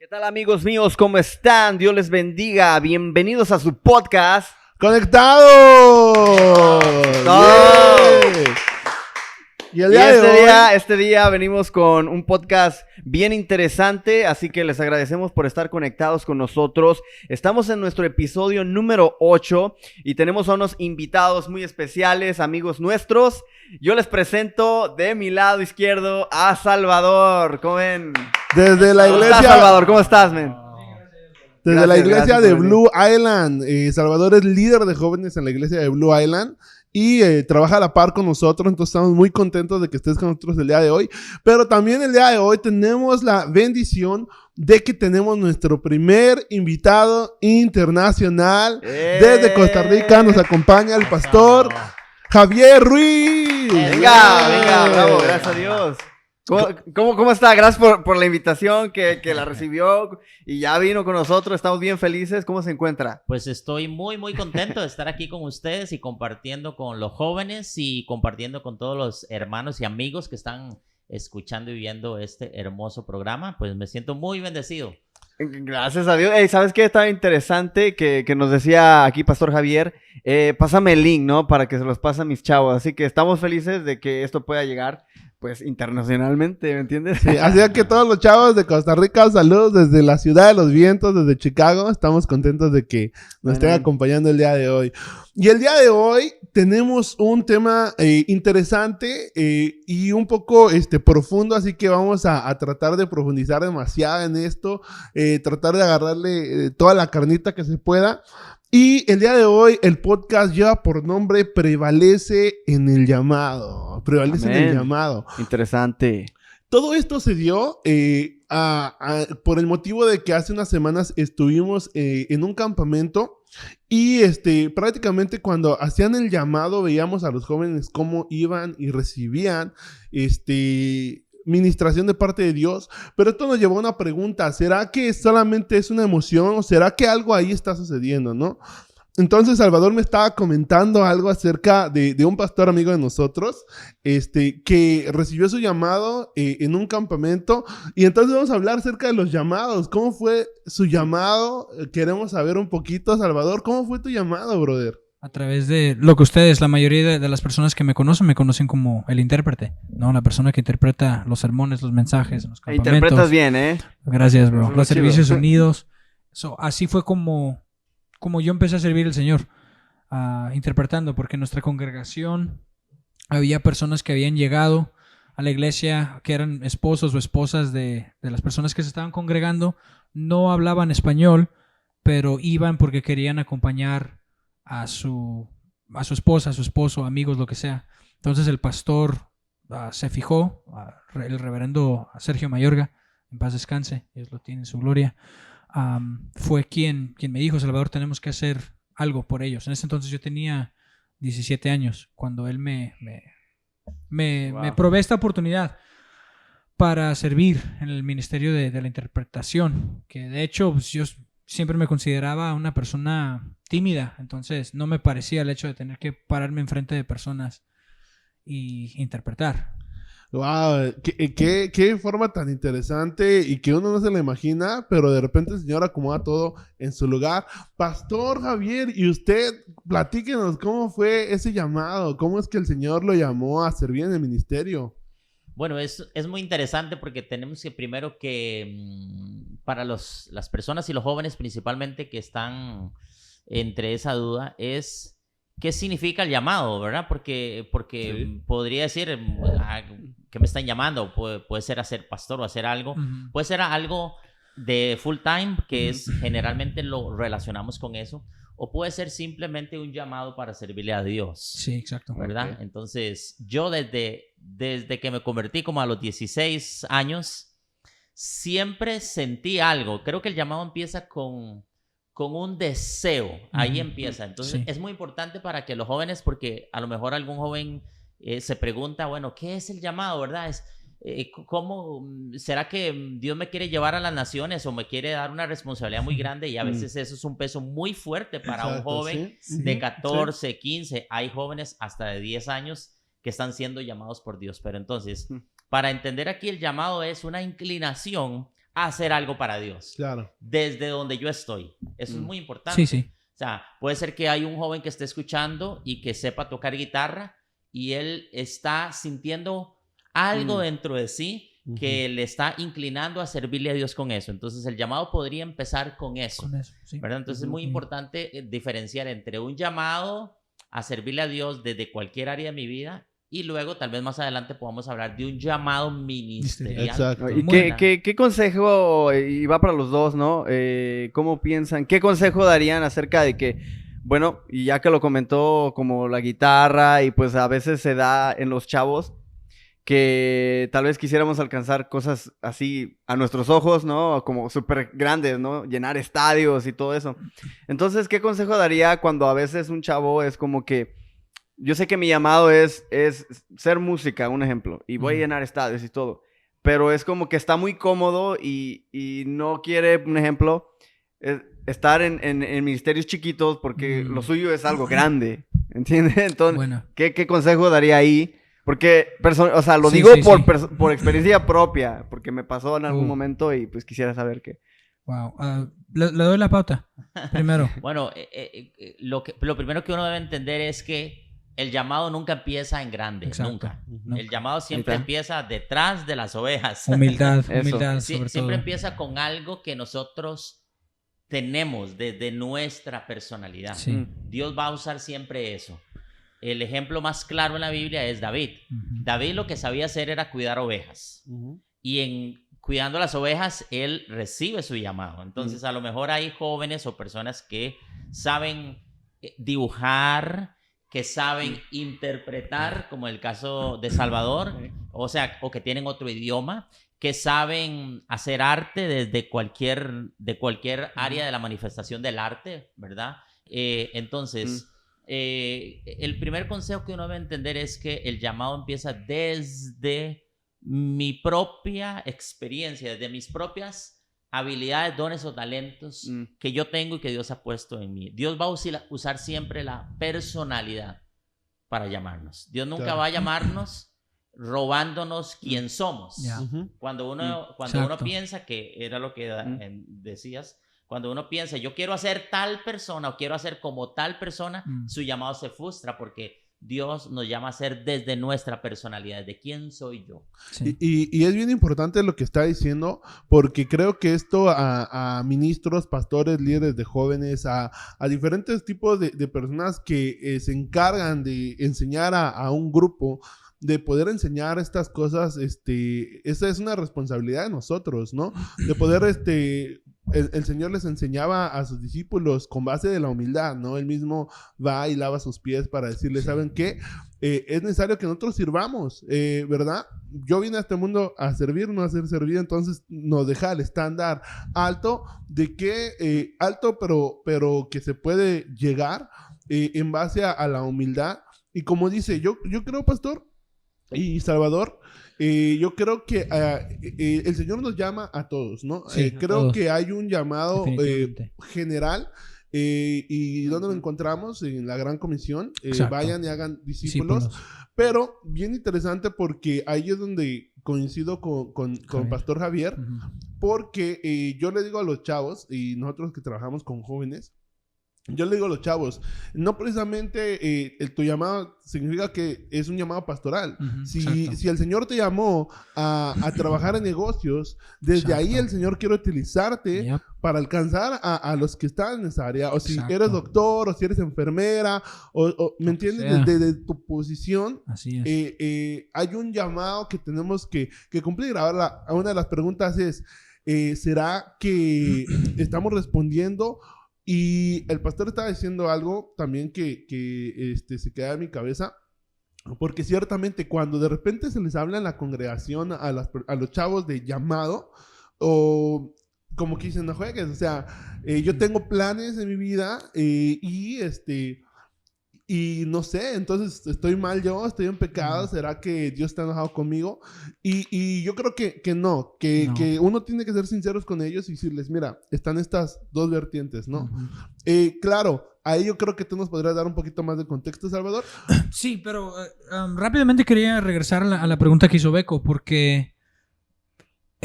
¿Qué tal, amigos míos? ¿Cómo están? Dios les bendiga. Bienvenidos a su podcast ¡Conectados! ¡Yeah! Y el día de hoy, este día venimos con un podcast bien interesante, así que les agradecemos por estar conectados con nosotros. Estamos en nuestro episodio número 8 y tenemos a unos invitados muy especiales, amigos nuestros. Yo les presento de mi lado izquierdo a Salvador. ¿Cómo ven? desde la ¿Cómo iglesia, estás, Salvador? ¿Cómo estás, men? desde la iglesia gracias de por venir. Blue Island. Salvador es líder de jóvenes en la iglesia de Blue Island y trabaja a la par con nosotros, entonces estamos muy contentos de que estés con nosotros el día de hoy. Pero también el día de hoy tenemos la bendición de que tenemos nuestro primer invitado internacional. Desde Costa Rica nos acompaña el pastor Javier Ruiz. Venga, bravo, gracias a Dios. ¿Cómo está? Gracias por la invitación que la recibió y ya vino con nosotros. Estamos bien felices. ¿Cómo se encuentra? Pues estoy muy contento de estar aquí con ustedes y compartiendo con los jóvenes y compartiendo con todos los hermanos y amigos que están escuchando y viendo este hermoso programa. Pues me siento muy bendecido. Gracias a Dios. ¿Sabes qué? Estaba interesante que nos decía aquí Pastor Javier. Pásame el link, ¿no? Para que se los pase a mis chavos. Así que estamos felices de que esto pueda llegar, pues, internacionalmente, ¿me entiendes? Sí, así que todos los chavos de Costa Rica, saludos desde la ciudad de los vientos, desde Chicago. Estamos contentos de que nos estén acompañando el día de hoy. Y el día de hoy tenemos un tema interesante y un poco profundo, así que vamos a tratar de profundizar demasiado en esto, tratar de agarrarle toda la carnita que se pueda. Y el día de hoy el podcast lleva por nombre Prevalece en el llamado. Prevalece en el llamado. Interesante. Todo esto se dio por el motivo de que hace unas semanas estuvimos en un campamento y prácticamente cuando hacían el llamado veíamos a los jóvenes cómo iban y recibían ministración de parte de Dios, pero esto nos llevó a una pregunta: ¿será que solamente es una emoción o será que algo ahí está sucediendo, no? Entonces Salvador me estaba comentando algo acerca de un pastor amigo de nosotros, que recibió su llamado en un campamento, y entonces vamos a hablar acerca de los llamados. ¿Cómo fue su llamado? Queremos saber un poquito, Salvador, ¿cómo fue tu llamado, brother? A través de lo que ustedes, la mayoría de las personas que me conocen como el intérprete, ¿no? La persona que interpreta los sermones, los mensajes en los campamentos. Interpretas bien, ¿eh? Gracias, bro. Muy Los chido. servicios unidos. Así fue como yo empecé a servir al Señor, interpretando, porque en nuestra congregación había personas que habían llegado a la iglesia, que eran esposos o esposas de las personas que se estaban congregando, no hablaban español, pero iban porque querían acompañar a su esposa, a su esposo, amigos, lo que sea. Entonces el pastor se fijó, el reverendo Sergio Mayorga, en paz descanse, Dios lo tiene en su gloria, fue quien me dijo: Salvador, tenemos que hacer algo por ellos. En ese entonces yo tenía 17 años, cuando él me provee esta oportunidad para servir en el ministerio de la interpretación, que de hecho pues, yo siempre me consideraba una persona tímida, entonces no me parecía el hecho de tener que pararme enfrente de personas y interpretar. Wow, qué forma tan interesante y que uno no se lo imagina, pero de repente el Señor acomoda todo en su lugar. Pastor Javier, y usted, platíquenos cómo fue ese llamado, cómo es que el Señor lo llamó a servir en el ministerio. Bueno, es muy interesante porque tenemos que primero que para las personas y los jóvenes principalmente que están entre esa duda es qué significa el llamado, ¿verdad? Porque sí, podría decir que me están llamando, puede ser a ser pastor o hacer algo, puede ser algo de full time, que es generalmente lo relacionamos con eso, o puede ser simplemente un llamado para servirle a Dios. Sí, exacto. ¿Verdad? Okay. Entonces, yo desde que me convertí como a los 16 años, siempre sentí algo. Creo que el llamado empieza con un deseo. Ahí empieza. Entonces, sí, es muy importante para que los jóvenes, porque a lo mejor algún joven se pregunta, bueno, ¿qué es el llamado, verdad? ¿Cómo será que Dios me quiere llevar a las naciones o me quiere dar una responsabilidad muy grande? Y a veces eso es un peso muy fuerte para un joven de 14, 15. Hay jóvenes hasta de 10 años que están siendo llamados por Dios. Pero entonces, para entender aquí, el llamado es una inclinación a hacer algo para Dios. Claro. Desde donde yo estoy. Eso es muy importante. Sí, sí. O sea, puede ser que hay un joven que esté escuchando y que sepa tocar guitarra y él está sintiendo algo dentro de sí que le está inclinando a servirle a Dios con eso. Entonces, el llamado podría empezar con eso. Con eso, sí. ¿Verdad? Entonces, es muy importante diferenciar entre un llamado a servirle a Dios desde cualquier área de mi vida y luego, tal vez más adelante, podamos hablar de un llamado ministerial. Exacto. ¿Y Muy qué consejo, y va para los dos, ¿no? ¿Cómo piensan? ¿Qué consejo darían acerca de que, bueno, y ya que lo comentó como la guitarra y pues a veces se da en los chavos que tal vez quisiéramos alcanzar cosas así a nuestros ojos, ¿no? Como súper grandes, ¿no? Llenar estadios y todo eso. Entonces, ¿qué consejo daría cuando a veces un chavo es como que yo sé que mi llamado es ser música, un ejemplo, y voy a llenar estadios y todo, pero es como que está muy cómodo y no quiere, un ejemplo, estar en ministerios chiquitos porque lo suyo es algo grande, ¿entiendes? Entonces, Bueno. ¿qué consejo daría ahí? Porque, o sea, lo Sí, digo sí, por experiencia propia, porque me pasó en algún momento y pues quisiera saber qué. Wow. Le doy la pauta primero. Bueno, lo primero que uno debe entender es que el llamado nunca empieza en grande, Exacto. nunca. No. El llamado siempre Ahí está. empieza detrás de las ovejas. Humildad, Eso. humildad sobre Siempre todo. empieza con algo que nosotros tenemos desde nuestra personalidad. Sí. Dios va a usar siempre eso. El ejemplo más claro en la Biblia es David. Ujú. David lo que sabía hacer era cuidar ovejas. Y en cuidando las ovejas, él recibe su llamado. Entonces, a lo mejor hay jóvenes o personas que saben dibujar, que saben interpretar, como el caso de Salvador, o sea, o que tienen otro idioma, que saben hacer arte desde cualquier área de la manifestación del arte, ¿verdad? Entonces, el primer consejo que uno debe entender es que el llamado empieza desde mi propia experiencia, desde mis propias habilidades, dones o talentos que yo tengo y que Dios ha puesto en mí. Dios va a usar siempre la personalidad para llamarnos. Dios nunca va a llamarnos robándonos quién somos. Ya. Cuando uno piensa, que era lo que decías, cuando uno piensa, yo quiero ser tal persona o quiero hacer como tal persona, su llamado se frustra porque Dios nos llama a ser desde nuestra personalidad, de quién soy yo. Sí. Y es bien importante lo que está diciendo, porque creo que esto a ministros, pastores, líderes de jóvenes, a diferentes tipos de personas que se encargan de enseñar a un grupo, de poder enseñar estas cosas, esa es una responsabilidad de nosotros, ¿no? De poder, el Señor les enseñaba a sus discípulos con base de la humildad, ¿no? Él mismo va y lava sus pies para decirles, ¿saben qué? Es necesario que nosotros sirvamos, ¿verdad? Yo vine a este mundo a servir, no a ser servido, entonces nos deja el estándar alto, de que, alto, pero que se puede llegar en base a la humildad. Y como dice, yo creo, pastor y Salvador, yo creo que el Señor nos llama a todos, ¿no? Sí, creo todos. que hay un llamado Definitivamente. general. ¿Y dónde lo encontramos? En la Gran Comisión. Exacto. Vayan y hagan discípulos. Pero bien interesante, porque ahí es donde coincido con Pastor Javier, porque yo le digo a los chavos, y nosotros que trabajamos con jóvenes, yo le digo a los chavos, no precisamente tu llamado significa que es un llamado pastoral. Si el Señor te llamó a trabajar en negocios, desde ahí el Señor quiere utilizarte para alcanzar a los que están en esa área. O si eres doctor, o si eres enfermera, ¿me entiendes? Desde tu posición, así es. hay un llamado que tenemos que cumplir. Ahora, una de las preguntas es, ¿será que estamos respondiendo? Y el pastor estaba diciendo algo también que se queda en mi cabeza, porque ciertamente cuando de repente se les habla en la congregación a los chavos de llamado, o como que dicen, no juegues, o sea, yo tengo planes en mi vida y no sé, entonces estoy mal yo, estoy en pecado, ¿será que Dios está enojado conmigo? Y yo creo que no, que uno tiene que ser sinceros con ellos y decirles, mira, están estas dos vertientes, ¿no? Claro, ahí yo creo que tú nos podrías dar un poquito más de contexto, Salvador. Sí, pero rápidamente quería regresar a la pregunta que hizo Beco, porque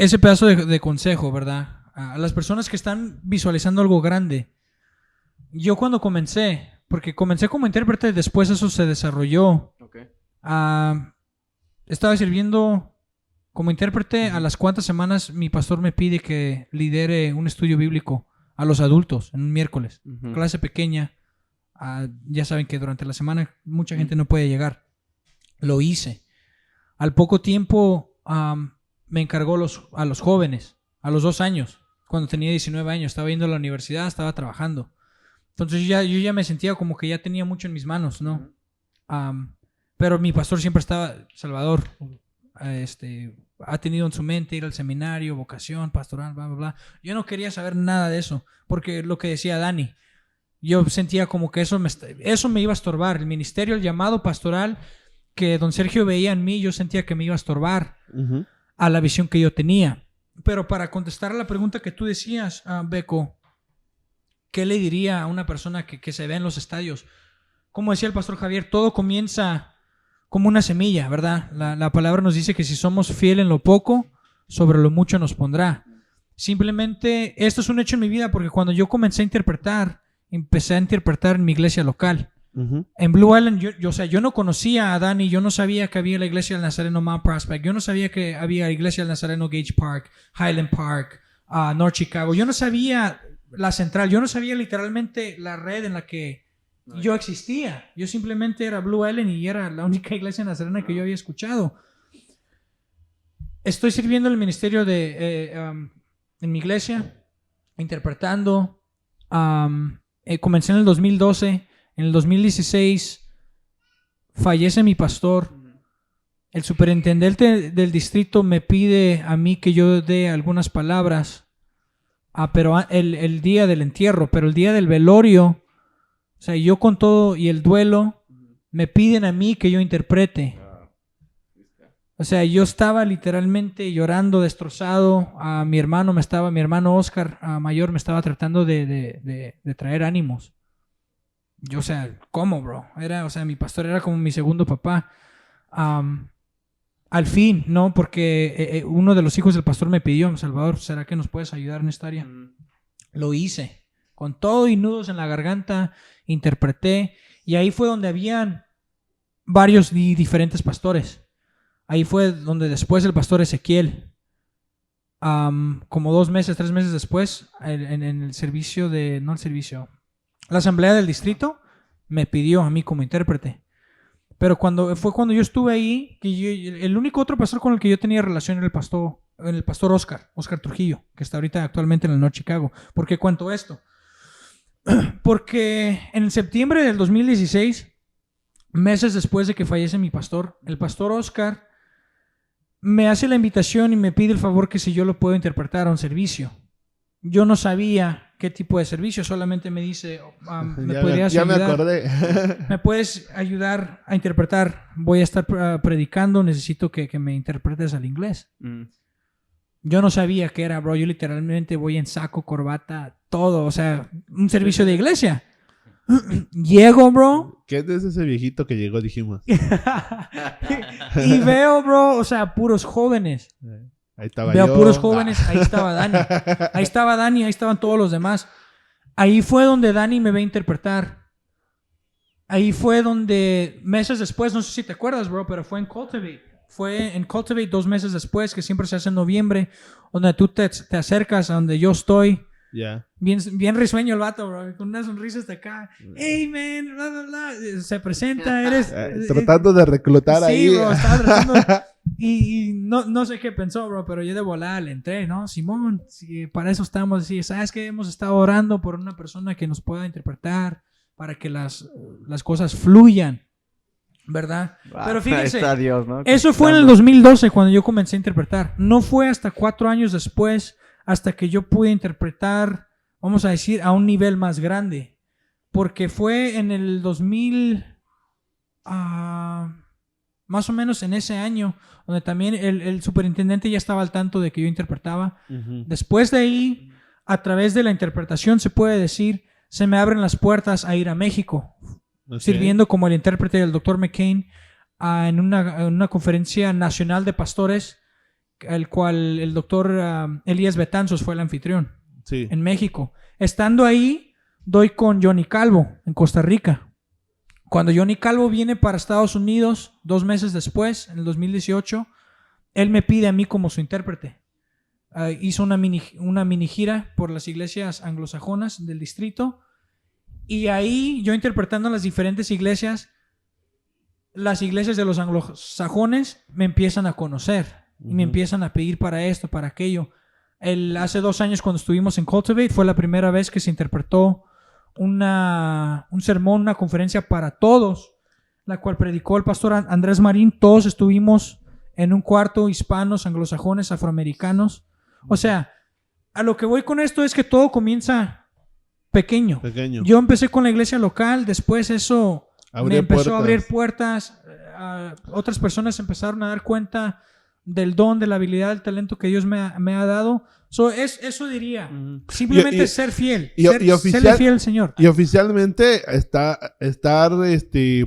ese pedazo de consejo, ¿verdad? A las personas que están visualizando algo grande. Yo cuando comencé, porque comencé como intérprete, después eso se desarrolló. Okay. Estaba sirviendo como intérprete. A las cuantas semanas mi pastor me pide que lidere un estudio bíblico a los adultos en un miércoles. Clase pequeña. Ya saben que durante la semana mucha gente no puede llegar. Lo hice. Al poco tiempo me encargó a los jóvenes, a los 2 años, cuando tenía 19 años. Estaba yendo a la universidad, estaba trabajando. Entonces yo ya me sentía como que ya tenía mucho en mis manos, ¿no? Pero mi pastor siempre estaba, Salvador, ha tenido en su mente ir al seminario, vocación, pastoral, bla, bla, bla. Yo no quería saber nada de eso, porque lo que decía Dani, yo sentía como que eso me iba a estorbar. El ministerio, el llamado pastoral que don Sergio veía en mí, yo sentía que me iba a estorbar a la visión que yo tenía. Pero para contestar a la pregunta que tú decías, Beco, ¿qué le diría a una persona que se ve en los estadios? Como decía el pastor Javier, todo comienza como una semilla, ¿verdad? La palabra nos dice que si somos fieles en lo poco, sobre lo mucho nos pondrá. Simplemente, esto es un hecho en mi vida, porque cuando yo comencé a interpretar, empecé a interpretar en mi iglesia local. En Blue Island, yo no conocía a Dani, yo no sabía que había la iglesia del Nazareno Mount Prospect, yo no sabía que había iglesia del Nazareno Gage Park, Highland Park, North Chicago, yo no sabía la central, yo no sabía literalmente la red en la que yo existía. Yo simplemente era Blue Island y era la única iglesia nazarena que yo había escuchado. Estoy sirviendo en el ministerio en mi iglesia, interpretando. Comencé en el 2012. En el 2016 fallece mi pastor. El superintendente del distrito me pide a mí que yo dé algunas palabras. Pero el día del entierro, pero el día del velorio, o sea, yo con todo y el duelo, me piden a mí que yo interprete. O sea, yo estaba literalmente llorando, destrozado. Mi hermano Oscar mayor me estaba tratando de traer ánimos. Yo, o sea, ¿cómo, bro? Mi pastor era como mi segundo papá. Al fin, ¿no? Porque uno de los hijos del pastor me pidió, Salvador, ¿será que nos puedes ayudar en esta área? Lo hice. Con todo y nudos en la garganta, interpreté. Y ahí fue donde habían varios y diferentes pastores. Ahí fue donde después el pastor Ezequiel, como 2 meses, 3 meses después, en el servicio la asamblea del distrito, me pidió a mí como intérprete. Pero cuando yo estuve ahí, el único otro pastor con el que yo tenía relación era el pastor Oscar Trujillo, que está ahorita actualmente en el North Chicago. ¿Por qué cuento esto? Porque en septiembre del 2016, meses después de que fallece mi pastor, el pastor Oscar me hace la invitación y me pide el favor que si yo lo puedo interpretar a un servicio. Yo no sabía qué tipo de servicio, solamente me dice, ¿me podrías ayudar? Ya me acordé. ¿Me puedes ayudar a interpretar? Voy a estar predicando, necesito que me interpretes al inglés. Yo no sabía qué era, bro. Yo literalmente voy en saco, corbata, todo. O sea, un servicio de iglesia. Llego, bro. ¿Qué es ese viejito que llegó? Dijimos. Y veo, bro, o sea, puros jóvenes. Ahí estaba Veo yo. puros jóvenes, ahí estaba Dani. Ahí estaban todos los demás. Ahí fue donde Dani me ve a interpretar. Ahí fue donde, meses después, no sé si te acuerdas, bro, pero fue en Cultivate. Fue en Cultivate 2 meses después, que siempre se hace en noviembre, donde tú te acercas a donde yo estoy. Ya. Bien risueño el vato, bro, con unas sonrisas de acá. Hey, man, bla, bla, bla. Se presenta, eres... tratando de reclutar ahí. Sí, bro, estaba tratando... Y no sé qué pensó, bro, pero yo de volada le entré, ¿no? Simón, sí, para eso estamos. Sí, ¿sabes qué? Hemos estado orando por una persona que nos pueda interpretar para que las cosas fluyan, ¿verdad? Pero fíjense, está Dios, ¿no? eso fue en el 2012 cuando yo comencé a interpretar. No fue hasta 4 años después hasta que yo pude interpretar, vamos a decir, a un nivel más grande. Porque fue en el 2000... más o menos en ese año, donde también el superintendente ya estaba al tanto de que yo interpretaba. Después de ahí, a través de la interpretación, se puede decir, se me abren las puertas a ir a México, sirviendo como el intérprete del Dr. McCain en una conferencia nacional de pastores el cual el doctor Elías Betanzos fue el anfitrión Sí. en México. Estando ahí, doy con Johnny Calvo en Costa Rica. Cuando Johnny Calvo viene para Estados Unidos, 2 meses después, en el 2018, él me pide a mí como su intérprete. Hizo una mini gira por las iglesias anglosajonas del distrito, y ahí yo interpretando las diferentes iglesias, las iglesias de los anglosajones me empiezan a conocer y me empiezan a pedir para esto, para aquello. Hace 2 años cuando estuvimos en Cultivate fue la primera vez que se interpretó un sermón, una conferencia para todos, la cual predicó el pastor Andrés Marín. Todos estuvimos en un cuarto, hispanos, anglosajones, afroamericanos. O sea, a lo que voy con esto es que todo comienza pequeño. Yo empecé con la iglesia local, después eso me empezó a abrir puertas. Otras personas empezaron a dar cuenta del don, de la habilidad, del talento que Dios me ha dado. Eso diría. Simplemente ser fiel. Serle fiel al Señor. Y oficialmente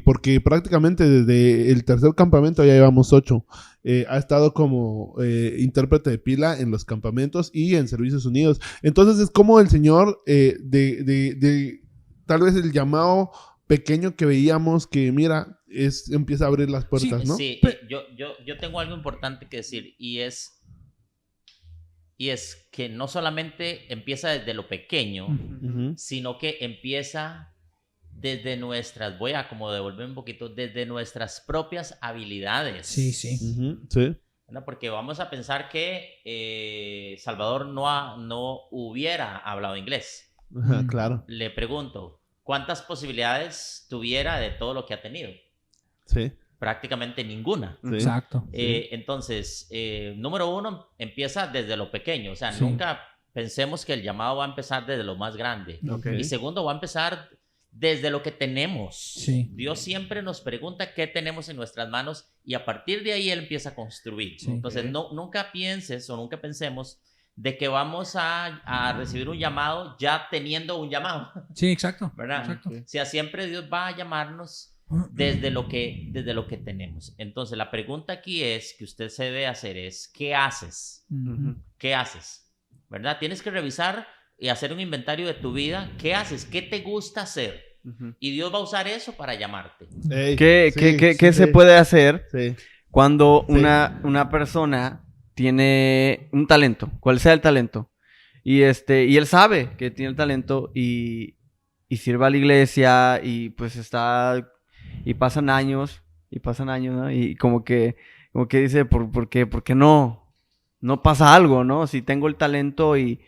porque prácticamente desde el tercer campamento ya llevamos 8. Ha estado como intérprete de pila en los campamentos y en Servicios Unidos. Entonces es como el Señor tal vez el llamado pequeño que veíamos que mira empieza a abrir las puertas, ¿no? Sí, yo tengo algo importante que decir y es que no solamente empieza desde lo pequeño, sino que empieza desde nuestras, voy a como devolver un poquito, desde nuestras propias habilidades. Sí. Sí. ¿No? Porque vamos a pensar que Salvador no hubiera hablado inglés. Claro. Le pregunto, ¿cuántas posibilidades tuviera de todo lo que ha tenido? Sí. Prácticamente ninguna. Sí. Exacto. Entonces, número 1, empieza desde lo pequeño. O sea, Sí. nunca pensemos que el llamado va a empezar desde lo más grande. Okay. Y segundo, va a empezar desde lo que tenemos. Sí. Dios siempre nos pregunta qué tenemos en nuestras manos y a partir de ahí Él empieza a construir. Sí. Entonces, nunca pienses o nunca pensemos de que vamos a recibir un llamado ya teniendo un llamado. Sí, exacto. ¿Verdad? Exacto. O sea, siempre Dios va a llamarnos desde lo que tenemos. Entonces, la pregunta aquí es que usted se debe hacer es, ¿qué haces? ¿Qué haces? ¿Verdad? Tienes que revisar y hacer un inventario de tu vida. ¿Qué haces? ¿Qué te gusta hacer? Y Dios va a usar eso para llamarte. ¿Qué se puede hacer Sí. cuando una persona tiene un talento, cual sea el talento, y él sabe que tiene el talento y sirve a la iglesia y pues y pasan años, ¿no? Y como que dice, ¿por qué no pasa algo, ¿no? Si tengo el talento y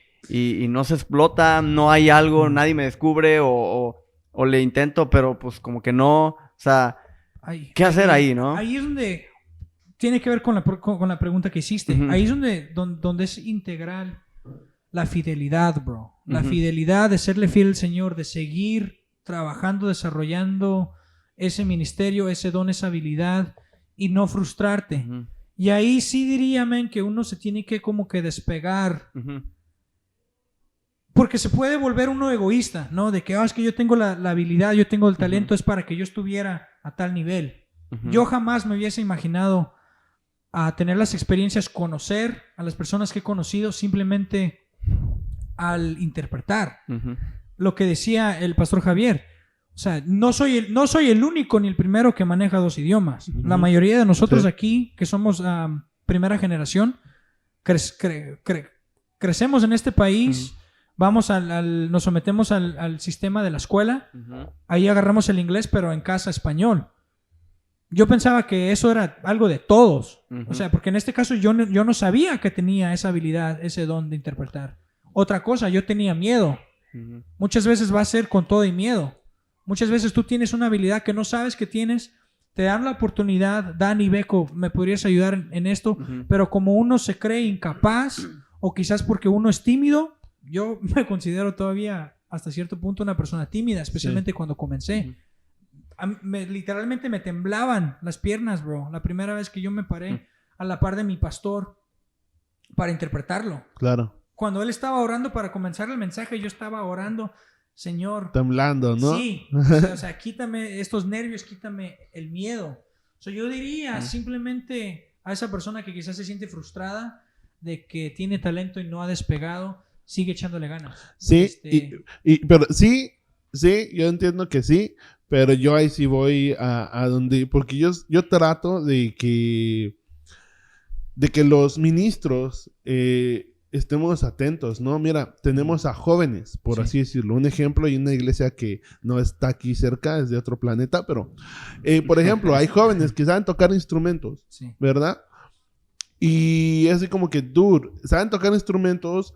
no se explota, no hay algo, nadie me descubre o le intento, pero pues como que no, o sea, ¿qué hacer ahí, no? Ahí es donde tiene que ver con la pregunta que hiciste. Ahí es donde es integral la fidelidad, bro. La fidelidad de serle fiel al Señor, de seguir trabajando, desarrollando ese ministerio, ese don, esa habilidad y no frustrarte. Y ahí sí diría, man, que uno se tiene que como que despegar. Porque se puede volver uno egoísta, ¿no? De que, es que yo tengo la habilidad, yo tengo el talento, es para que yo estuviera a tal nivel. Yo jamás me hubiese imaginado a tener las experiencias, conocer a las personas que he conocido simplemente al interpretar. Lo que decía el pastor Javier. O sea, no soy el único ni el primero que maneja 2 idiomas. La mayoría de nosotros aquí, que somos primera generación, crecemos en este país, nos sometemos al sistema de la escuela, ahí agarramos el inglés, pero en casa español. Yo pensaba que eso era algo de todos. O sea, porque en este caso yo no sabía que tenía esa habilidad, ese don de interpretar. Otra cosa, yo tenía miedo. Muchas veces va a ser con todo y miedo. Muchas veces tú tienes una habilidad que no sabes que tienes, te dan la oportunidad, Dani, Beco, ¿me podrías ayudar en esto? Pero como uno se cree incapaz, o quizás porque uno es tímido, yo me considero todavía hasta cierto punto una persona tímida, especialmente cuando comencé. Literalmente me temblaban las piernas, bro, la primera vez que yo me paré a la par de mi pastor para interpretarlo. Claro. Cuando él estaba orando para comenzar el mensaje, yo estaba orando, Señor. Temblando, ¿no? Sí. O sea, quítame estos nervios, quítame el miedo. Yo diría simplemente a esa persona que quizás se siente frustrada de que tiene talento y no ha despegado, sigue echándole ganas. Sí, pero sí, yo entiendo que sí, pero yo ahí sí voy a donde, porque yo trato de que los ministros estemos atentos, ¿no? Mira, tenemos a jóvenes, por así decirlo. Un ejemplo, hay una iglesia que no está aquí cerca, es de otro planeta, pero, por ejemplo, hay jóvenes que saben tocar instrumentos, ¿verdad? Y es así como que, dude, saben tocar instrumentos,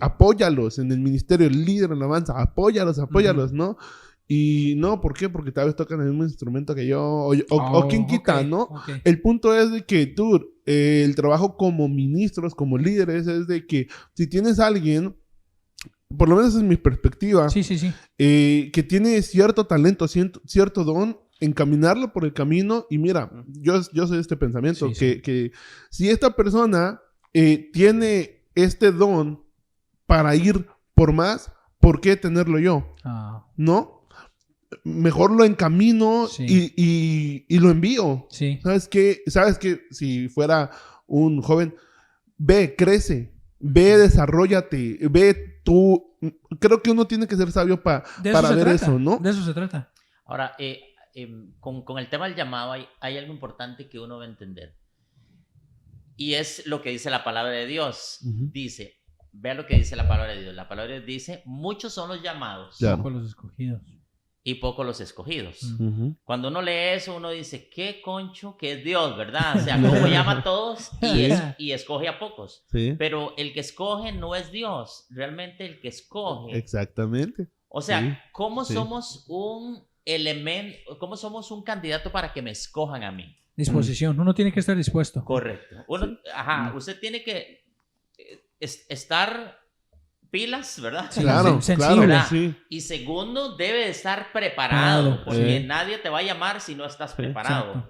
apóyalos en el ministerio, el líder en la alabanza, apóyalos, ¿no? Y no, ¿por qué? Porque tal vez tocan el mismo instrumento que yo, o quién quita, ¿no? El punto es de que, dude, el trabajo como ministros, como líderes, es de que si tienes a alguien, por lo menos es mi perspectiva, que tiene cierto talento, cierto don, encaminarlo por el camino. Y mira, yo soy de este pensamiento, que si esta persona tiene este don para ir por más, ¿por qué tenerlo yo? ¿No? Mejor lo encamino y lo envío. ¿Sabes qué? Si fuera un joven, ve, crece, ve, desarróllate, ve tú. Creo que uno tiene que ser sabio para ver eso, ¿no? De eso se trata. Ahora, con el tema del llamado hay algo importante que uno va a entender. Y es lo que dice la palabra de Dios. Dice, vea lo que dice la palabra de Dios. La palabra de Dios dice, muchos son los llamados. Pocos los escogidos. Y pocos los escogidos. Cuando uno lee eso, uno dice, qué concho que es Dios, ¿verdad? O sea, cómo llama a todos y escoge a pocos. Pero el que escoge no es Dios. Realmente el que escoge. Exactamente. O sea, ¿cómo somos un elemento, cómo somos un candidato para que me escojan a mí? Disposición. Uno tiene que estar dispuesto. Correcto. Usted tiene que estar pilas, ¿verdad? Claro, ¿verdad? Sí. Y segundo, debe de estar preparado, porque nadie te va a llamar si no estás preparado.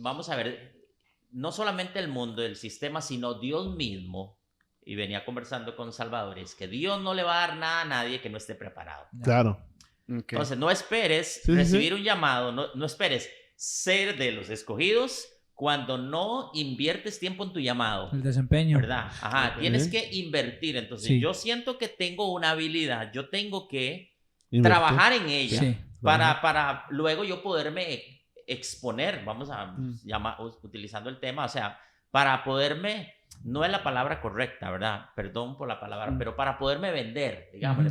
Vamos a ver, no solamente el mundo, el sistema, sino Dios mismo, y venía conversando con Salvador, es que Dios no le va a dar nada a nadie que no esté preparado. Claro. Entonces, no esperes recibir un llamado, no esperes ser de los escogidos cuando no inviertes tiempo en tu llamado. El desempeño. ¿Verdad? Tienes que invertir. Entonces, yo siento que tengo una habilidad, yo tengo que trabajar en ella para luego yo poderme exponer, vamos a llamar, utilizando el tema, o sea, para poderme, no es la palabra correcta, ¿verdad? Perdón por la palabra, pero para poderme vender, digámosle,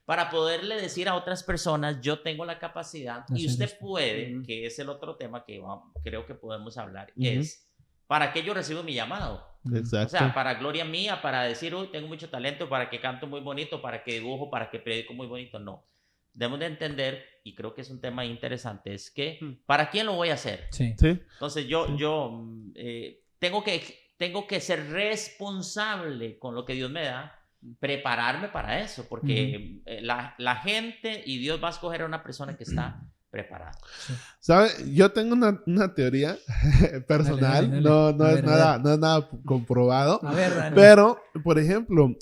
para poderle decir a otras personas, yo tengo la capacidad y usted puede, que es el otro tema que creo que podemos hablar, es para qué yo recibo mi llamado. Exacto. O sea, para gloria mía, para decir, uy, tengo mucho talento, para que canto muy bonito, para que dibujo, para que predico muy bonito. No. Debemos de entender, y creo que es un tema interesante, es que, ¿para quién lo voy a hacer? Entonces, yo tengo que ser responsable con lo que Dios me da, prepararme para eso, porque la gente y Dios va a escoger a una persona que está preparada. ¿Sabe? Yo tengo una teoría personal, dale. No es nada comprobado, pero, por ejemplo,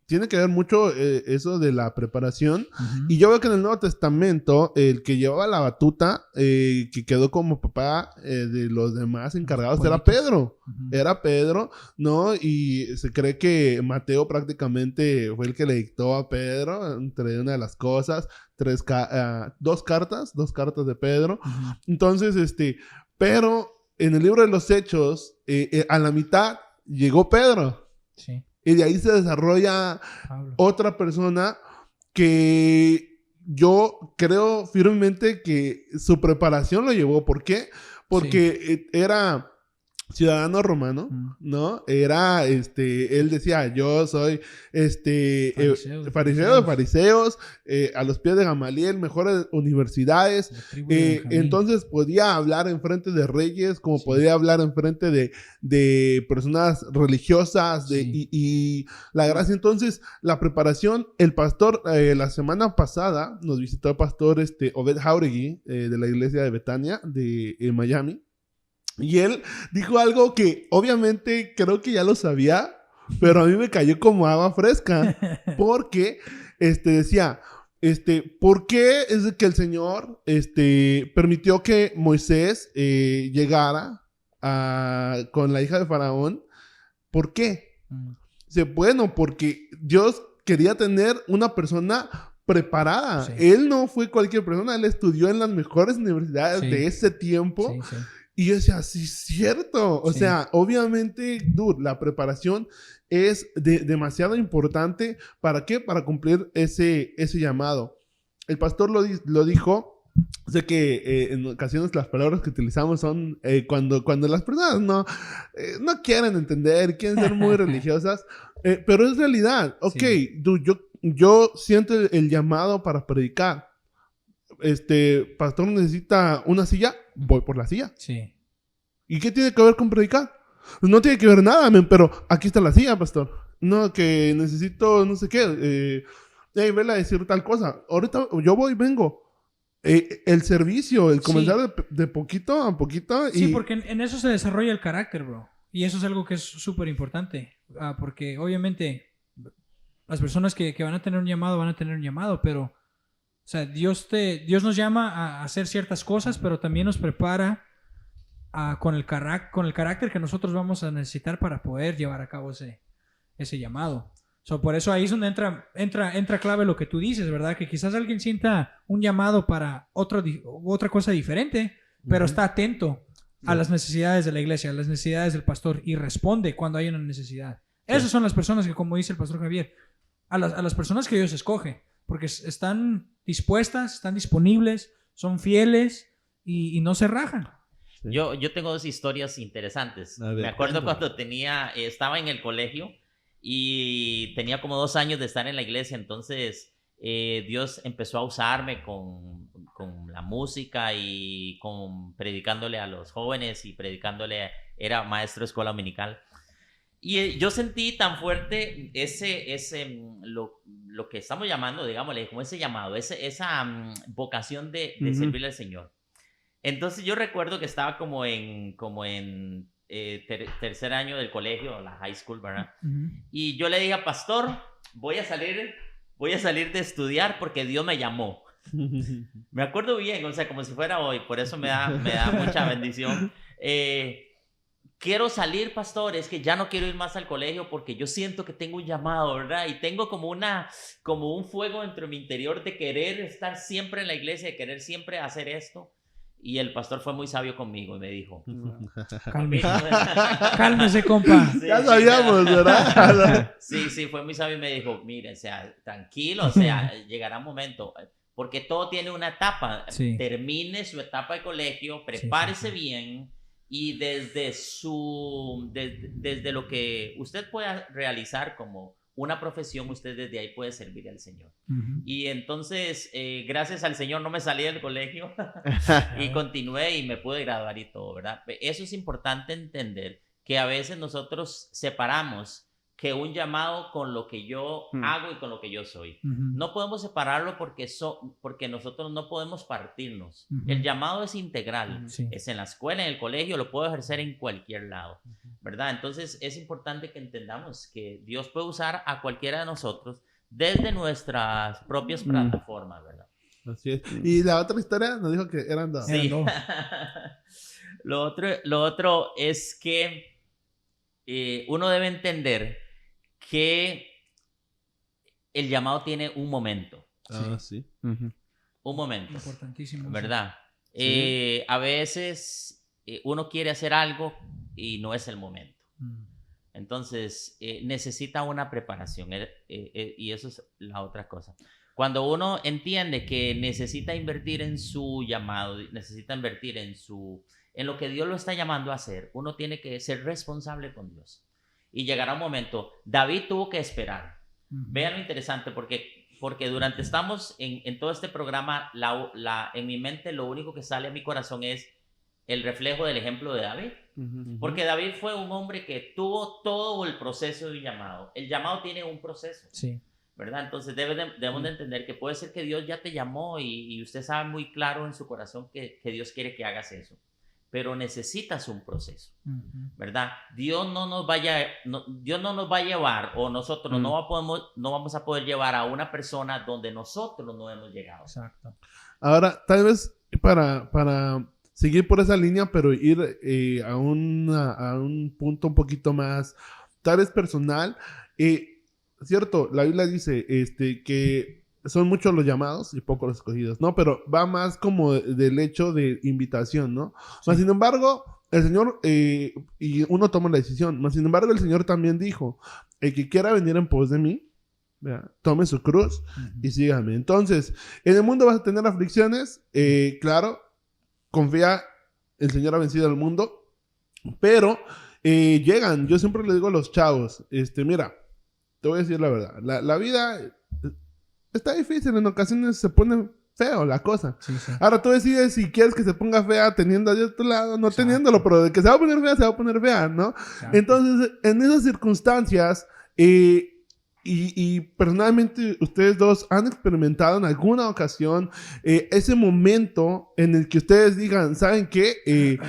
tiene que ver mucho eso de la preparación. Y yo veo que en el Nuevo Testamento, el que llevaba la batuta, que quedó como papá de los demás encargados, era Pedro. Era Pedro, ¿no? Y se cree que Mateo prácticamente fue el que le dictó a Pedro, entre una de las cosas, dos cartas de Pedro. Entonces, pero en el libro de los Hechos, a la mitad llegó Pedro. Sí. Y de ahí se desarrolla otra persona que yo creo firmemente que su preparación lo llevó. ¿Por qué? Porque era ciudadano romano, ¿no? Era, él decía, yo soy, fariseo de fariseos, a los pies de Gamaliel, mejores universidades, entonces podía hablar en frente de reyes, como podía hablar en frente de personas religiosas, y la gracia. Entonces, la preparación, el pastor, la semana pasada, nos visitó el pastor, Obed Jauregui, de la iglesia de Betania, de Miami. Y él dijo algo que obviamente creo que ya lo sabía, pero a mí me cayó como agua fresca. Porque decía, ¿Por qué es de que el Señor permitió que Moisés llegara con la hija de Faraón? ¿Por qué? Dice, bueno, porque Dios quería tener una persona preparada. Sí. Él no fue cualquier persona, él estudió en las mejores universidades Sí. de ese tiempo. Sí, sí. Y yo decía, sí, es cierto. O Sí. sea, obviamente, dude, la preparación es demasiado importante. ¿Para qué? Para cumplir ese llamado. El pastor lo dijo. Sé que en ocasiones las palabras que utilizamos son cuando las personas no quieren entender, quieren ser muy religiosas, pero es realidad. Ok, Sí. dude, yo siento el llamado para predicar. Pastor necesita una silla, voy por la silla. Sí. ¿Y qué tiene que ver con predicar? No tiene que ver nada, men, pero aquí está la silla, pastor. No, que necesito no sé qué. Vela a decir tal cosa. Ahorita yo voy y vengo. El servicio, el comenzar de poquito a poquito. Sí, porque en eso se desarrolla el carácter, bro. Y eso es algo que es súper importante. Porque obviamente las personas que van a tener un llamado, pero, o sea, Dios nos llama a hacer ciertas cosas, pero también nos prepara con el carácter que nosotros vamos a necesitar para poder llevar a cabo ese llamado. Por eso ahí es donde entra clave lo que tú dices, ¿verdad? Que quizás alguien sienta un llamado para otra cosa diferente, pero está atento a las necesidades de la iglesia, a las necesidades del pastor y responde cuando hay una necesidad. Esas son las personas que, como dice el pastor Javier, a las personas que Dios escoge, porque están dispuestas, están disponibles, son fieles y no se rajan. Sí. Yo tengo dos historias interesantes. A ver, Me acuerdo cuéntame. cuando estaba en el colegio y tenía como 2 años de estar en la iglesia, entonces Dios empezó a usarme con la música y predicándole a los jóvenes y era maestro de escuela dominical. Y yo sentí tan fuerte lo que estamos llamando, digámosle, como ese llamado, esa vocación de servirle al Señor. Entonces yo recuerdo que estaba como en tercer año del colegio, la high school, ¿verdad? Uh-huh. Y yo le dije a pastor, voy a salir de estudiar porque Dios me llamó. Me acuerdo bien, o sea, como si fuera hoy, por eso me da mucha bendición. Quiero salir, pastor, es que ya no quiero ir más al colegio porque yo siento que tengo un llamado, ¿verdad? Y tengo como un fuego dentro de mi interior de querer estar siempre en la iglesia, de querer siempre hacer esto. Y el pastor fue muy sabio conmigo y me dijo... Cálmese, compa. Sí, Ya sabíamos, ¿verdad? Sí, fue muy sabio y me dijo, mire, o sea, tranquilo, o sea, llegará un momento, porque todo tiene una etapa. Sí. Termine su etapa de colegio, prepárese bien y desde lo que usted pueda realizar como una profesión, usted desde ahí puede servir al Señor. Uh-huh. Y entonces, gracias al Señor no me salí del colegio y continué y me pude graduar y todo, ¿verdad? Eso es importante entender, que a veces nosotros separamos que un llamado con lo que yo hago y con lo que yo soy. Uh-huh. No podemos separarlo porque nosotros no podemos partirnos. Uh-huh. El llamado es integral. Sí. Es en la escuela, en el colegio, lo puedo ejercer en cualquier lado, ¿verdad? Entonces es importante que entendamos que Dios puede usar a cualquiera de nosotros desde nuestras propias plataformas, ¿verdad? Así es. Y la otra historia nos dijo que eran dos. Sí. Lo otro es que uno debe entender que el llamado tiene un momento. Sí. Uh-huh. Un momento. Importantísimo. ¿Verdad? Sí. A veces uno quiere hacer algo y no es el momento. Entonces, necesita una preparación. Y eso es la otra cosa. Cuando uno entiende que necesita invertir en su llamado, necesita invertir en lo que Dios lo está llamando a hacer, uno tiene que ser responsable con Dios. Y llegará un momento, David tuvo que esperar. Uh-huh. Vean lo interesante, porque estamos en todo este programa, en mi mente lo único que sale a mi corazón es el reflejo del ejemplo de David. Uh-huh. Porque David fue un hombre que tuvo todo el proceso de un llamado. El llamado tiene un proceso. Sí. ¿Verdad? Entonces debemos de entender que puede ser que Dios ya te llamó y usted sabe muy claro en su corazón que Dios quiere que hagas eso. pero necesitas un proceso, Ujú. ¿verdad? Dios no nos va a llevar, o nosotros no vamos a poder llevar a una persona donde nosotros no hemos llegado. Exacto. Ahora, tal vez para seguir por esa línea, pero ir a un punto un poquito más, tal vez personal. Cierto, la Biblia dice que son muchos los llamados y pocos los escogidos, ¿no? Pero va más como del hecho de invitación, ¿no? Sí. Mas, sin embargo, el Señor, y uno toma la decisión, mas, sin embargo, el Señor también dijo, el que quiera venir en pos de mí, ¿verdad? Tome su cruz y sígame. Entonces, en el mundo vas a tener aflicciones, claro, confía, el Señor ha vencido al mundo, pero llegan, yo siempre le digo a los chavos, mira, te voy a decir la verdad, la vida está difícil, en ocasiones se pone feo la cosa. Sí, sí. Ahora tú decides si quieres que se ponga fea teniendo a Dios a tu lado, no teniéndolo, pero de que se va a poner fea, se va a poner fea, ¿no? Exacto. Entonces, en esas circunstancias, y personalmente ustedes dos han experimentado en alguna ocasión ese momento en el que ustedes digan, ¿saben qué?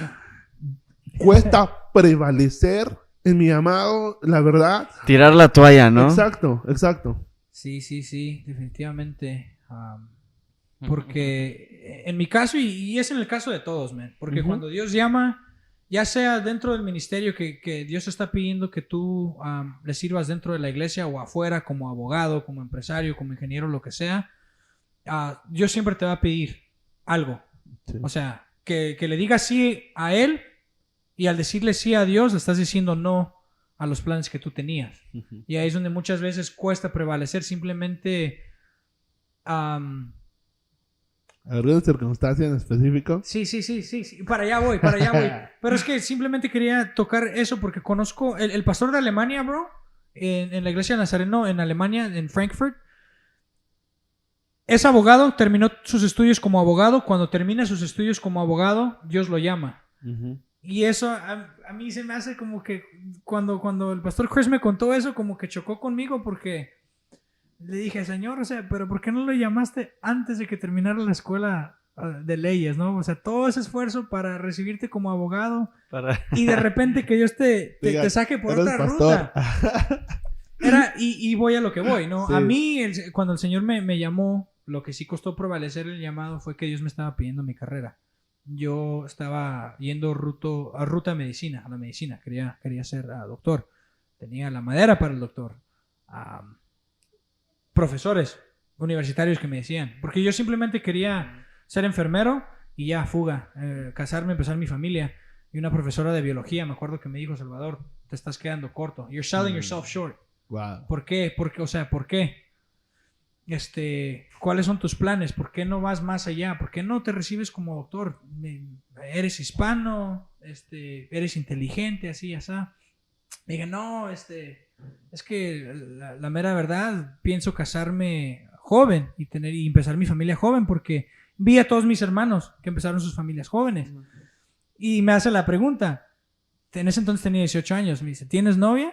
Cuesta prevalecer en mi llamado, la verdad. Tirar la toalla, ¿no? Exacto, exacto. Sí, definitivamente. Porque en mi caso, y es en el caso de todos, man, porque cuando Dios llama, ya sea dentro del ministerio que Dios está pidiendo que tú le sirvas dentro de la iglesia o afuera, como abogado, como empresario, como ingeniero, lo que sea, Dios siempre te va a pedir algo. Sí. O sea, que le digas sí a Él, y al decirle sí a Dios, le estás diciendo no a los planes que tú tenías. Y ahí es donde muchas veces cuesta prevalecer, simplemente... ¿Alguna circunstancia en específico? Sí, para allá voy. Pero es que simplemente quería tocar eso porque conozco el pastor de Alemania, bro, en la iglesia de Nazareno en Alemania, en Frankfurt. Es abogado, terminó sus estudios como abogado. Cuando termina sus estudios como abogado, Dios lo llama. Y eso a mí se me hace como que cuando el pastor Chris me contó eso, como que chocó conmigo porque le dije, Señor, o sea, pero ¿por qué no lo llamaste antes de que terminara la escuela de leyes, ¿no? O sea, todo ese esfuerzo para recibirte como abogado y de repente que Dios te saque por otra ruta. Y voy a lo que voy, ¿no? Sí. A mí, cuando el Señor me llamó, lo que sí costó prevalecer el llamado fue que Dios me estaba pidiendo mi carrera. Yo estaba yendo a ruta medicina, a la medicina. Quería ser doctor. Tenía la madera para el doctor. Profesores universitarios que me decían. Porque yo simplemente quería ser enfermero y ya, fuga. Casarme, empezar mi familia. Y una profesora de biología, me acuerdo que me dijo, Salvador, te estás quedando corto. You're selling yourself short. Wow. ¿Por qué? ¿Por qué? ¿Cuáles son tus planes? ¿Por qué no vas más allá? ¿Por qué no te recibes como doctor? Eres hispano, eres inteligente, así, así. Dije, no, es que la mera verdad, pienso casarme joven y empezar mi familia joven porque vi a todos mis hermanos que empezaron sus familias jóvenes. Y me hace la pregunta, en ese entonces tenía 18 años, me dice, ¿tienes novia?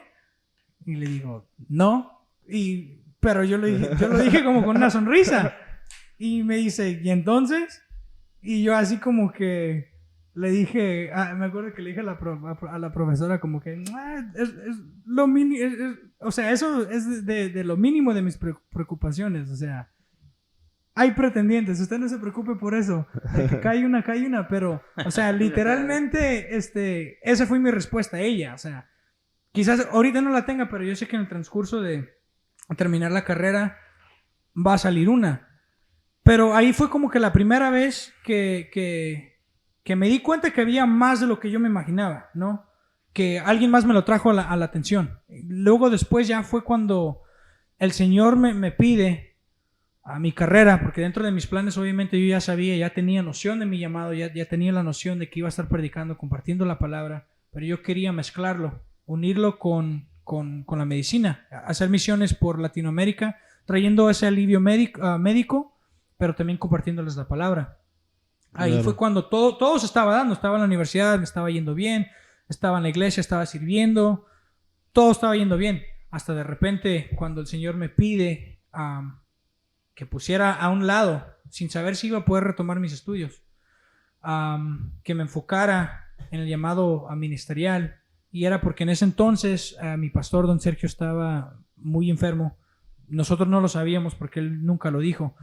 Y le digo, no, pero yo lo dije como con una sonrisa. Y me dice, ¿y entonces? Y yo así como que le dije, me acuerdo que le dije a la profesora como que es lo mínimo, o sea, eso es de lo mínimo de mis preocupaciones, o sea, hay pretendientes, usted no se preocupe por eso, de que cae una, pero, o sea, literalmente, esa fue mi respuesta a ella, o sea, quizás ahorita no la tenga, pero yo sé que en el transcurso de terminar la carrera va a salir una. Pero ahí fue como que la primera vez que me di cuenta que había más de lo que yo me imaginaba, ¿no? Que alguien más me lo trajo a la atención. Luego después ya fue cuando el Señor me pide a mi carrera, porque dentro de mis planes obviamente yo ya sabía, ya tenía noción de mi llamado, ya tenía la noción de que iba a estar predicando, compartiendo la palabra, pero yo quería mezclarlo, unirlo con la medicina, hacer misiones por Latinoamérica, trayendo ese alivio médico, pero también compartiéndoles la palabra. Ahí claro. Fue cuando todo se estaba dando. Estaba en la universidad, me estaba yendo bien, estaba en la iglesia, estaba sirviendo, todo estaba yendo bien. Hasta de repente, cuando el Señor me pide que pusiera a un lado, sin saber si iba a poder retomar mis estudios, que me enfocara en el llamado a ministerial, y era porque en ese entonces mi pastor, don Sergio, estaba muy enfermo. Nosotros no lo sabíamos porque él nunca lo dijo,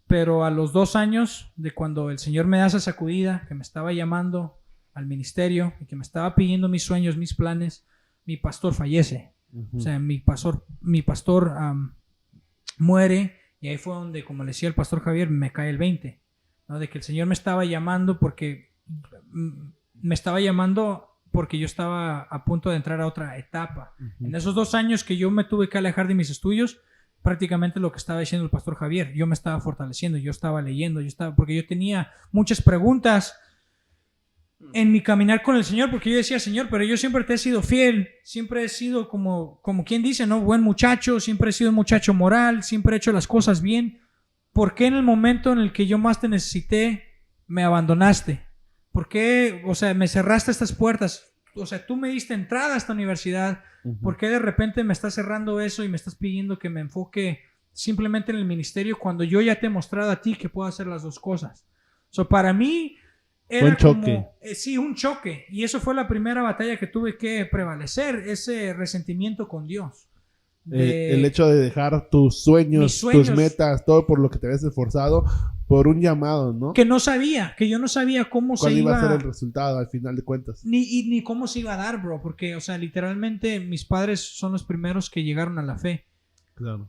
pero a los 2 años de cuando el Señor me da esa sacudida, que me estaba llamando al ministerio y que me estaba pidiendo mis sueños, mis planes, mi pastor fallece. O sea, mi pastor muere, y ahí fue donde, como le decía el pastor Javier, me cae el 20, ¿no? De que el Señor me estaba llamando porque yo estaba a punto de entrar a otra etapa. En esos 2 años que yo me tuve que alejar de mis estudios, prácticamente lo que estaba diciendo el pastor Javier, yo me estaba fortaleciendo, yo estaba leyendo, porque yo tenía muchas preguntas en mi caminar con el Señor, porque yo decía, Señor, pero yo siempre te he sido fiel, siempre he sido como quien dice, ¿no? Buen muchacho, siempre he sido un muchacho moral, siempre he hecho las cosas bien. ¿Por qué en el momento en el que yo más te necesité, me abandonaste? ¿Por qué, o sea, me cerraste estas puertas? O sea, tú me diste entrada a esta universidad. ¿Por qué de repente me estás cerrando eso y me estás pidiendo que me enfoque simplemente en el ministerio cuando yo ya te he mostrado a ti que puedo hacer las dos cosas? Para mí era un choque. como, sí, un choque. Y eso fue la primera batalla que tuve que prevalecer, ese resentimiento con Dios. El hecho de dejar tus sueños, tus metas, todo por lo que te habías esforzado, por un llamado, ¿no? Que yo no sabía cómo ¿Cuál iba a ser el resultado al final de cuentas? Ni cómo se iba a dar, bro, porque, o sea, literalmente mis padres son los primeros que llegaron a la fe. Claro.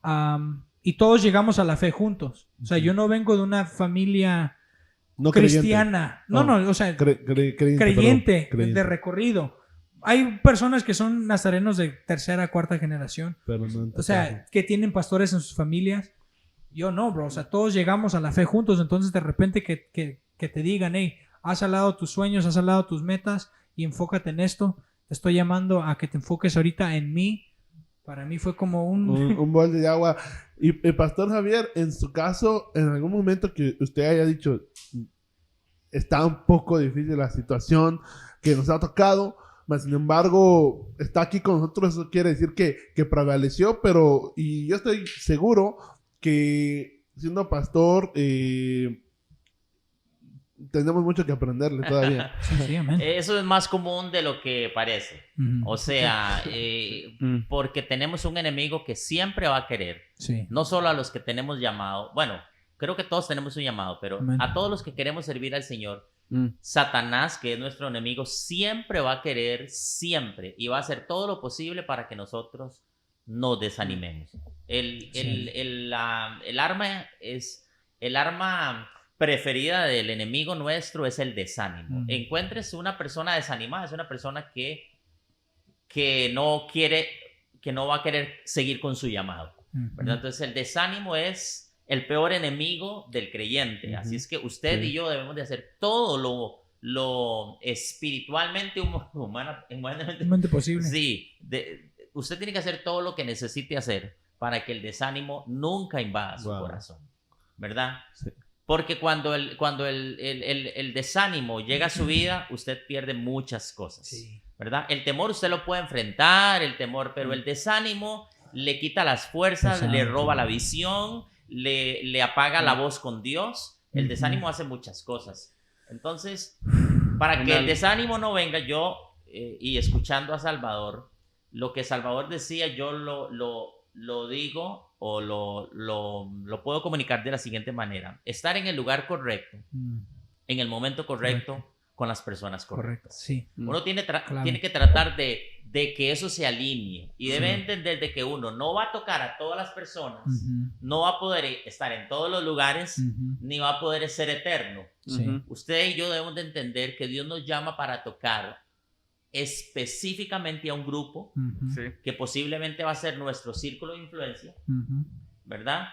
Y todos llegamos a la fe juntos. O sea, yo no vengo de una familia cristiana. No, o sea, creyente de recorrido. Hay personas que son nazarenos de 3ª, 4ª generación. Pero no, o sea, que tienen pastores en sus familias. Yo no, bro. O sea, todos llegamos a la fe juntos. Entonces, de repente que te digan, hey, has al lado tus sueños, has al lado tus metas y enfócate en esto. Te estoy llamando a que te enfoques ahorita en mí. Para mí fue como un balde de agua. Y Pastor Javier, en su caso, en algún momento que usted haya dicho, está un poco difícil la situación que nos ha tocado, mas sin embargo está aquí con nosotros, eso quiere decir que prevaleció, y yo estoy seguro que siendo pastor tenemos mucho que aprenderle todavía. Sí, amén. Eso es más común de lo que parece. O sea, porque tenemos un enemigo que siempre va a querer, no solo a los que tenemos llamado, bueno, creo que todos tenemos un llamado, pero a todos los que queremos servir al Señor, Satanás, que es nuestro enemigo, siempre va a querer, siempre, y va a hacer todo lo posible para que nosotros nos desanimemos. El arma preferida del enemigo nuestro es el desánimo. Encuentres una persona desanimada, es una persona que no va a querer seguir con su llamado, ¿verdad? Entonces el desánimo es el peor enemigo del creyente. Así es que usted y yo debemos de hacer todo lo espiritualmente humanamente posible. Sí, usted tiene que hacer todo lo que necesite hacer para que el desánimo nunca invada su corazón, ¿verdad? Sí. Porque cuando el desánimo llega a su vida, usted pierde muchas cosas, ¿verdad? El temor usted lo puede enfrentar, pero el desánimo le quita las fuerzas, le roba la visión, le apaga la voz con Dios. El desánimo hace muchas cosas. Entonces, para que el desánimo no venga, y escuchando a Salvador, lo que Salvador decía, yo lo digo o lo puedo comunicar de la siguiente manera: estar en el lugar correcto, en el momento correcto, con las personas correctas. Sí. Uno tiene que tratar de que eso se alinee y debe entender de que uno no va a tocar a todas las personas, no va a poder estar en todos los lugares, ni va a poder ser eterno. Usted y yo debemos de entender que Dios nos llama para tocar específicamente a un grupo que posiblemente va a ser nuestro círculo de influencia, ¿verdad?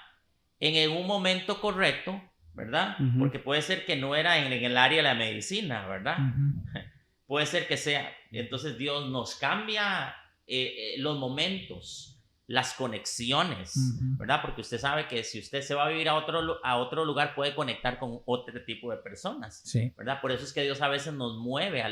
En un momento correcto, ¿verdad? Porque puede ser que no era en el área de la medicina, ¿verdad? Puede ser que sea. Entonces Dios nos cambia los momentos, las conexiones, ¿verdad? Porque usted sabe que si usted se va a vivir a otro lugar, puede conectar con otro tipo de personas, ¿verdad? Por eso es que Dios a veces nos mueve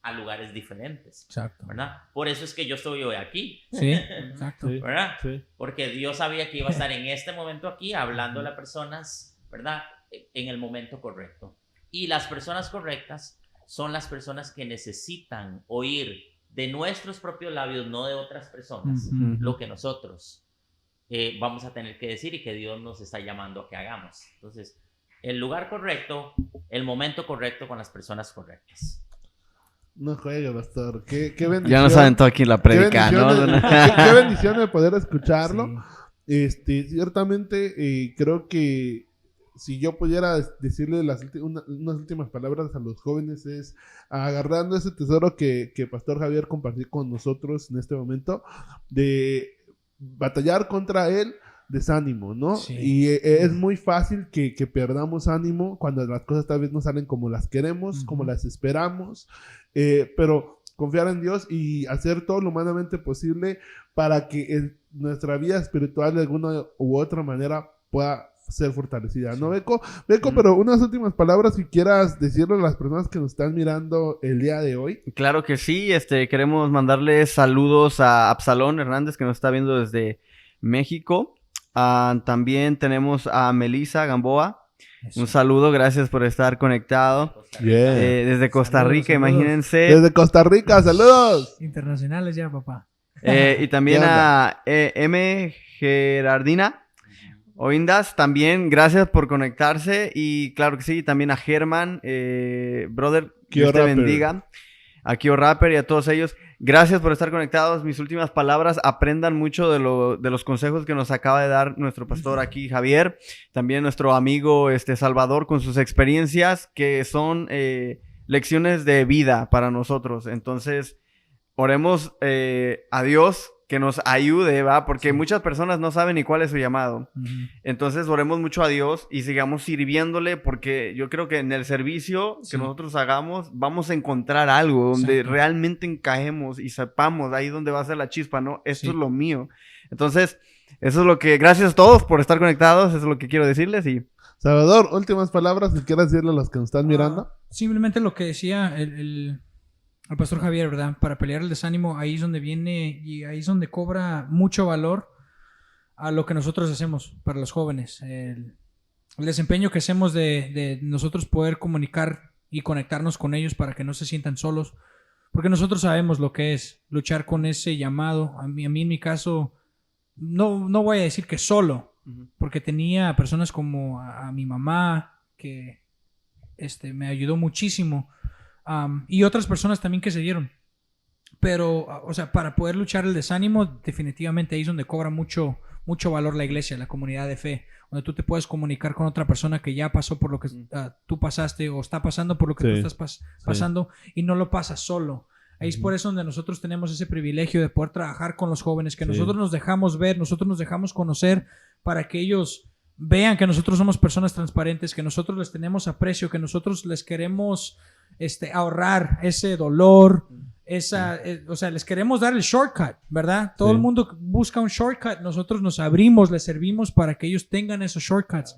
a lugares diferentes. Exacto. ¿Verdad? Por eso es que yo estoy hoy aquí. Sí, exacto. ¿Verdad? Sí. Porque Dios sabía que iba a estar en este momento aquí hablando a las personas, ¿verdad? En el momento correcto. Y las personas correctas son las personas que necesitan oír de nuestros propios labios, no de otras personas, lo que nosotros vamos a tener que decir y que Dios nos está llamando a que hagamos. Entonces, el lugar correcto, el momento correcto con las personas correctas. No juegue, pastor. Qué bendición. Ya nos aventó aquí la predica, ¿no? Qué bendición de poder escucharlo. Sí. Ciertamente, creo que si yo pudiera decirle unas últimas palabras a los jóvenes es agarrando ese tesoro que Pastor Javier compartió con nosotros en este momento, de batallar contra el desánimo, ¿no? Sí. Y es muy fácil que perdamos ánimo cuando las cosas tal vez no salen como las queremos, como las esperamos, pero confiar en Dios y hacer todo lo humanamente posible para que nuestra vida espiritual de alguna u otra manera pueda ser fortalecida, ¿no, Beco? Beco, pero unas últimas palabras que quieras decirle a las personas que nos están mirando el día de hoy. Claro que sí, queremos mandarle saludos a Absalón Hernández, que nos está viendo desde México. También tenemos a Melissa Gamboa. Eso. Un saludo, gracias por estar conectado. Yeah. Desde Costa Rica, saludos. Imagínense. Desde Costa Rica, saludos. Internacionales ya, papá. Y también a M. Gerardina Oindas, también gracias por conectarse. Y claro que sí, también a Germán, brother, Dios te bendiga. A Kio Rapper y a todos ellos. Gracias por estar conectados. Mis últimas palabras, aprendan mucho de los consejos que nos acaba de dar nuestro pastor aquí, Javier. También nuestro amigo Salvador, con sus experiencias que son lecciones de vida para nosotros. Entonces, oremos a Dios que nos ayude, ¿va? Porque muchas personas no saben ni cuál es su llamado. Entonces, oremos mucho a Dios y sigamos sirviéndole, porque yo creo que en el servicio que nosotros hagamos, vamos a encontrar algo donde realmente encajemos y sepamos ahí donde va a ser la chispa, ¿no? Esto es lo mío. Entonces, eso es lo que... Gracias a todos por estar conectados, eso es lo que quiero decirles y... Salvador, últimas palabras que quieras decirle a los que nos están mirando. Simplemente lo que decía el pastor Javier, ¿verdad? Para pelear el desánimo, ahí es donde viene y ahí es donde cobra mucho valor a lo que nosotros hacemos para los jóvenes. El desempeño que hacemos de nosotros poder comunicar y conectarnos con ellos para que no se sientan solos. Porque nosotros sabemos lo que es luchar con ese llamado. A mí en mi caso, no voy a decir que solo, porque tenía personas como a mi mamá que me ayudó muchísimo. Y otras personas también que se dieron. Pero, o sea, para poder luchar el desánimo, definitivamente ahí es donde cobra mucho valor la iglesia, la comunidad de fe, donde tú te puedes comunicar con otra persona que ya pasó por lo que tú pasaste o está pasando por lo que tú estás pasando y no lo pasas solo. Ahí es por eso donde nosotros tenemos ese privilegio de poder trabajar con los jóvenes, que nosotros nos dejamos ver, nosotros nos dejamos conocer para que ellos vean que nosotros somos personas transparentes, que nosotros les tenemos aprecio, que nosotros les queremos ahorrar ese dolor, o sea, les queremos dar el shortcut, ¿verdad? Todo el mundo busca un shortcut, nosotros nos abrimos, les servimos para que ellos tengan esos shortcuts.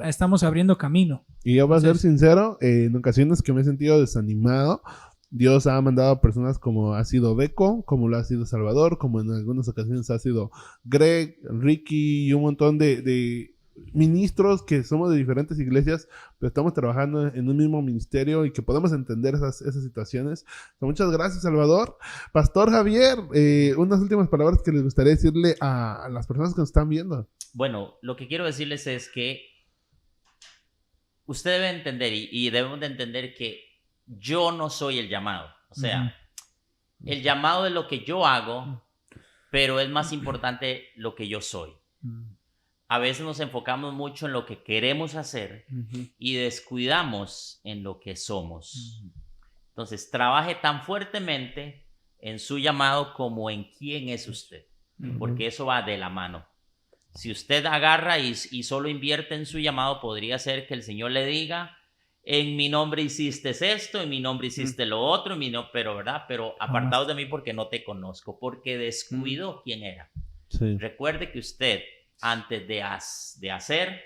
Estamos abriendo camino. Y yo voy a ser sincero, en ocasiones que me he sentido desanimado, Dios ha mandado a personas como ha sido Beco, como lo ha sido Salvador, como en algunas ocasiones ha sido Greg, Ricky y un montón de ministros que somos de diferentes iglesias, pero estamos trabajando en un mismo ministerio y que podemos entender esas situaciones. Muchas gracias, Salvador. Pastor Javier, unas últimas palabras que les gustaría decirle a las personas que nos están viendo. Bueno, lo que quiero decirles es que usted debe entender y debemos de entender que yo no soy el llamado. O sea, el llamado es lo que yo hago, pero es más importante lo que yo soy. A veces nos enfocamos mucho en lo que queremos hacer y descuidamos en lo que somos. Entonces, trabaje tan fuertemente en su llamado como en quién es usted, porque eso va de la mano. Si usted agarra y solo invierte en su llamado, podría ser que el Señor le diga, en mi nombre hiciste esto, en mi nombre hiciste lo otro, pero apartados de mí porque no te conozco, porque descuidó quién era. Recuerde que usted, antes de hacer,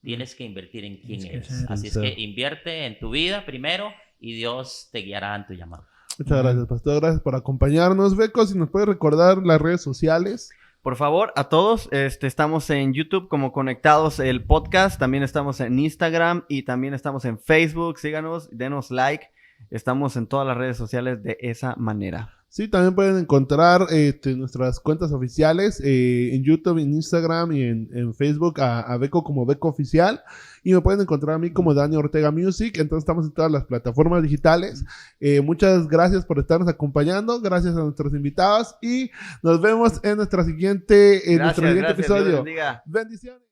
tienes que invertir en quién eres. Así es que invierte en tu vida primero y Dios te guiará en tu llamado. Muchas gracias, pastor. Gracias por acompañarnos. Beco, si nos puedes recordar las redes sociales. Por favor, a todos, estamos en YouTube como Conectados el Podcast, también estamos en Instagram y también estamos en Facebook. Síganos, denos like. Estamos en todas las redes sociales de esa manera. Sí, también pueden encontrar nuestras cuentas oficiales en YouTube, en Instagram y en Facebook a Beco como Beco Oficial. Y me pueden encontrar a mí como Dani Ortega Music. Entonces estamos en todas las plataformas digitales. Muchas gracias por estarnos acompañando. Gracias a nuestros invitados. Y nos vemos en nuestro siguiente episodio. Dios bendiga. Bendiciones.